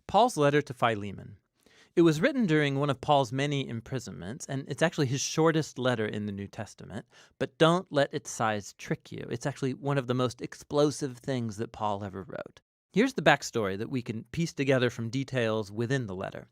Paul's letter to Philemon. It was written during one of Paul's many imprisonments, and it's actually his shortest letter in the New Testament. But don't let its size trick you. It's actually one of the most explosive things that Paul ever wrote. Here's the backstory that we can piece together from details within the letter.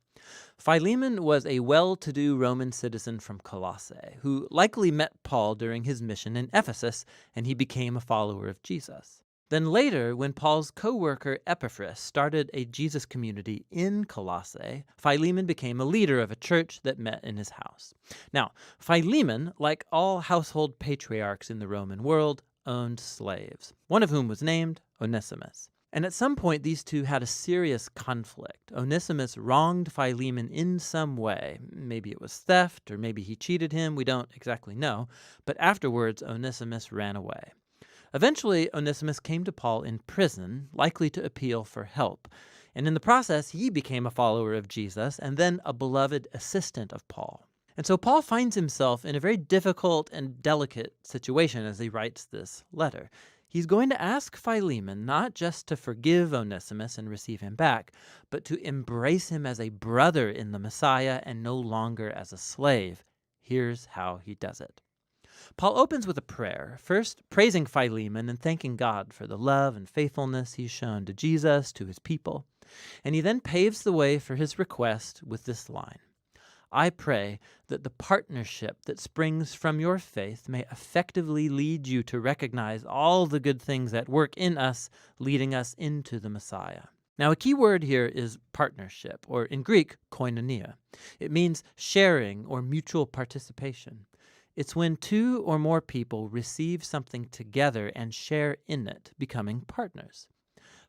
Philemon was a well-to-do Roman citizen from Colossae who likely met Paul during his mission in Ephesus, and he became a follower of Jesus. Then later, when Paul's co-worker Epaphras started a Jesus community in Colossae, Philemon became a leader of a church that met in his house. Now, Philemon, like all household patriarchs in the Roman world, owned slaves, one of whom was named Onesimus. And at some point, these two had a serious conflict. Onesimus wronged Philemon in some way. Maybe it was theft, or maybe he cheated him. We don't exactly know. But afterwards, Onesimus ran away. Eventually, Onesimus came to Paul in prison, likely to appeal for help. And in the process, he became a follower of Jesus and then a beloved assistant of Paul. And so Paul finds himself in a very difficult and delicate situation as he writes this letter. He's going to ask Philemon not just to forgive Onesimus and receive him back, but to embrace him as a brother in the Messiah and no longer as a slave. Here's how he does it. Paul opens with a prayer, first praising Philemon and thanking God for the love and faithfulness he's shown to Jesus, to his people. And he then paves the way for his request with this line: I pray that the partnership that springs from your faith may effectively lead you to recognize all the good things at work in us, leading us into the Messiah. Now, a key word here is partnership, or in Greek, koinonia. It means sharing or mutual participation. It's when two or more people receive something together and share in it, becoming partners.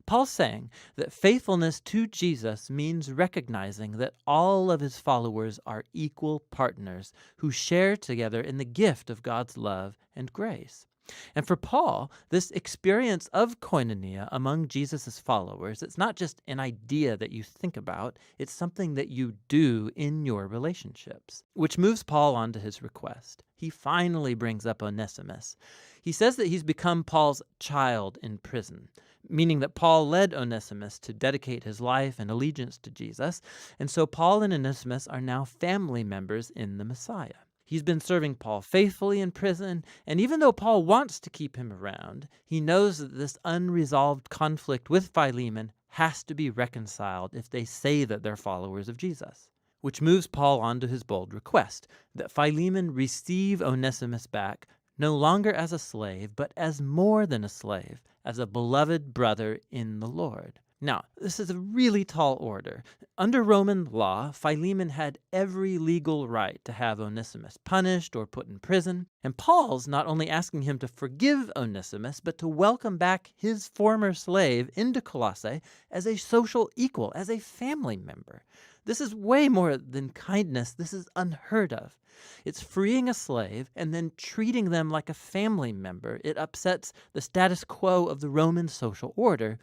Paul's saying that faithfulness to Jesus means recognizing that all of his followers are equal partners who share together in the gift of God's love and grace. And for Paul, this experience of koinonia among Jesus' followers, it's not just an idea that you think about, it's something that you do in your relationships. Which moves Paul on to his request. He finally brings up Onesimus. He says that he's become Paul's child in prison, meaning that Paul led Onesimus to dedicate his life and allegiance to Jesus, and so Paul and Onesimus are now family members in the Messiah. He's been serving Paul faithfully in prison, and even though Paul wants to keep him around, he knows that this unresolved conflict with Philemon has to be reconciled if they say that they're followers of Jesus. Which moves Paul on to his bold request, that Philemon receive Onesimus back, no longer as a slave, but as more than a slave, as a beloved brother in the Lord. Now, this is a really tall order. Under Roman law, Philemon had every legal right to have Onesimus punished or put in prison, and Paul's not only asking him to forgive Onesimus, but to welcome back his former slave into Colossae as a social equal, as a family member. This is way more than kindness. This is unheard of. It's freeing a slave and then treating them like a family member. It upsets the status quo of the Roman social order.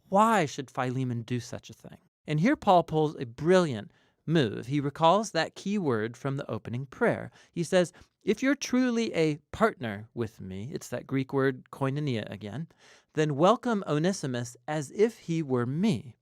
Why should Philemon do such a thing? And here Paul pulls a brilliant move. He recalls that key word from the opening prayer. He says, if you're truly a partner with me, it's that Greek word koinonia again, then welcome Onesimus as if he were me.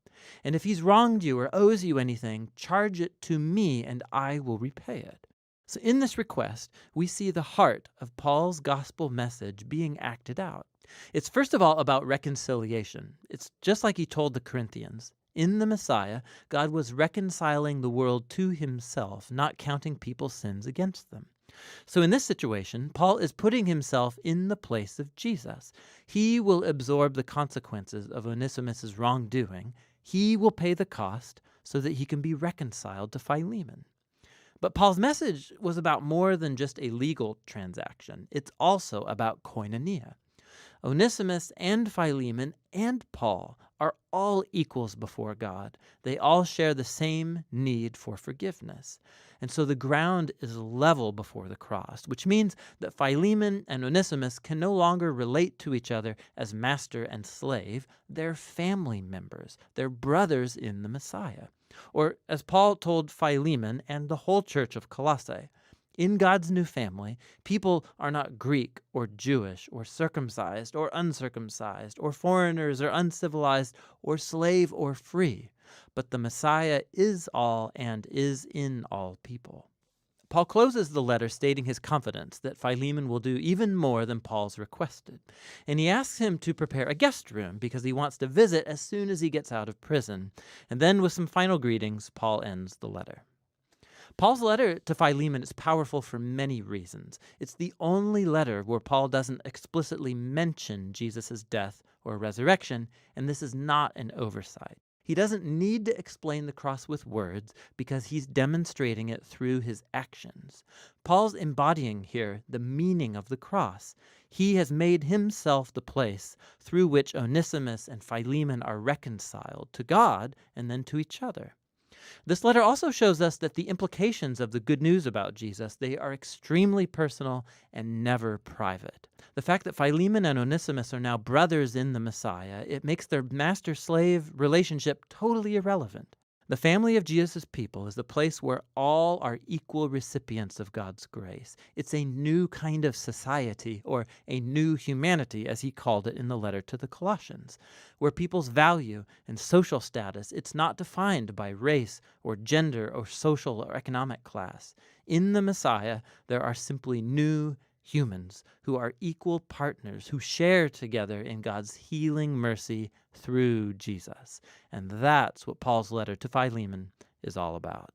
And if he's wronged you or owes you anything, charge it to me and I will repay it. So in this request, we see the heart of Paul's gospel message being acted out. It's first of all about reconciliation. It's just like he told the Corinthians. In the Messiah, God was reconciling the world to himself, not counting people's sins against them. So in this situation, Paul is putting himself in the place of Jesus. He will absorb the consequences of Onesimus' wrongdoing. He will pay the cost so that he can be reconciled to Philemon. But Paul's message was about more than just a legal transaction. It's also about koinonia. Onesimus and Philemon and Paul are all equals before God. They all share the same need for forgiveness. And so the ground is level before the cross, which means that Philemon and Onesimus can no longer relate to each other as master and slave. They're family members. They're brothers in the Messiah. Or as Paul told Philemon and the whole church of Colossae, in God's new family, people are not Greek or Jewish or circumcised or uncircumcised or foreigners or uncivilized or slave or free. but the Messiah is all and is in all people. Paul closes the letter stating his confidence that Philemon will do even more than Paul's requested, and he asks him to prepare a guest room because he wants to visit as soon as he gets out of prison. And then with some final greetings, Paul ends the letter. Paul's letter to Philemon is powerful for many reasons. It's the only letter where Paul doesn't explicitly mention Jesus' death or resurrection, and this is not an oversight. He doesn't need to explain the cross with words because he's demonstrating it through his actions. Paul's embodying here the meaning of the cross. He has made himself the place through which Onesimus and Philemon are reconciled to God and then to each other. This letter also shows us that the implications of the good news about Jesus, they are extremely personal and never private. The fact that Philemon and Onesimus are now brothers in the Messiah, it makes their master-slave relationship totally irrelevant. The family of Jesus' people is the place where all are equal recipients of God's grace. It's a new kind of society, or a new humanity, as he called it in the letter to the Colossians, where people's value and social status, it's not defined by race or gender or social or economic class. In the Messiah, there are simply new humans who are equal partners, who share together in God's healing mercy through Jesus. And that's what Paul's letter to Philemon is all about.